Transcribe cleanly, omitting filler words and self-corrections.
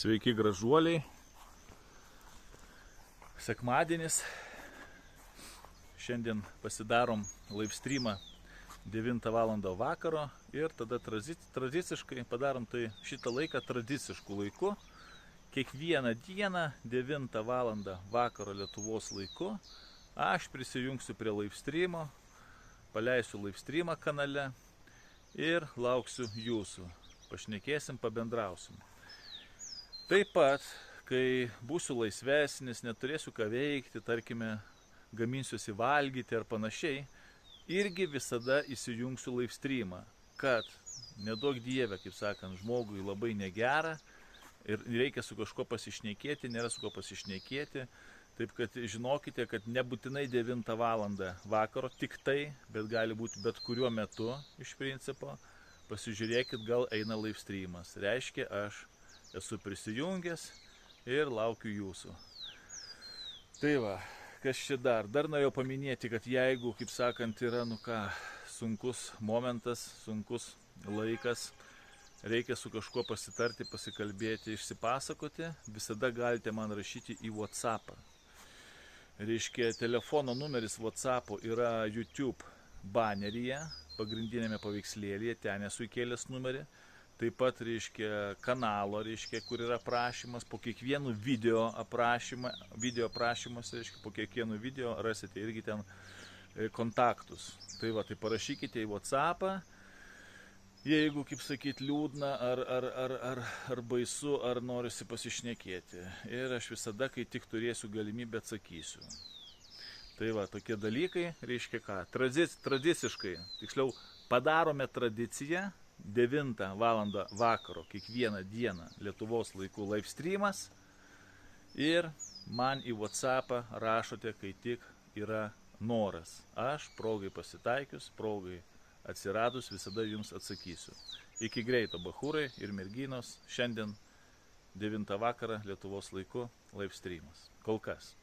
Sveiki gražuoliai. Sekmadienis. Šiandien pasidarom live streamą 9 val. Vakaro ir tada tradiciškai padarom tai šitą laiką tradiciškų laiku. Kiekvieną dieną 9 val. Vakaro Lietuvos laiku aš prisijungsiu prie live streamo, paleisiu live streamą kanale ir lauksiu jūsų. Pašnekėsim, pabendrausim. Taip pat, kai būsiu laisvesnis, neturėsiu ką veikti, tarkime, gaminsiuosi valgyti ar panašiai, irgi visada įsijungsiu live streamą, kad neduok dieve, kaip sakant, žmogui labai negera ir reikia su kažko pasišnekėti, nėra su ko pasišnekėti. Taip kad žinokite, kad nebūtinai 9 val. Vakaro tik tai, bet gali būti bet kuriuo metu iš principo. Pasižiūrėkit, gal eina live streamas. Reiškia, aš esu prisijungęs ir laukiu jūsų. Tai va, kas čia dar? Dar norėjau paminėti, kad jeigu, kaip sakant, yra, sunkus momentas, sunkus laikas, reikia su kažkuo pasitarti, pasikalbėti, išsipasakoti, visada galite man rašyti į WhatsAppą. Reiškia, telefono numeris WhatsApp'o yra YouTube baneryje, pagrindinėme paveikslėlyje, ten esu įkėlęs numerį. Taip pat, reiškia, kanalo, reiškia, kur yra aprašymas, po kiekvienų video aprašymas, reiškia, po kiekvienų video rasite irgi ten kontaktus. Tai va, tai parašykite į WhatsApp'ą, jeigu, kaip sakyt, liūdna, ar baisu, ar norisi pasišnekėti. Ir aš visada, kai tik turėsiu galimybę, atsakysiu. Tai va, tokie dalykai, reiškia ką, tradiciškai, tiksliau, padarome tradiciją, 9 val. Vakaro kiekvieną dieną Lietuvos laikų live streamas ir man į WhatsAppą rašote, kai tik yra noras. Aš progai pasitaikius, progai atsiradus visada jums atsakysiu. Iki greito, bachūrai ir merginos, šiandien 9 vakarą Lietuvos laiku live streamas. Kol kas.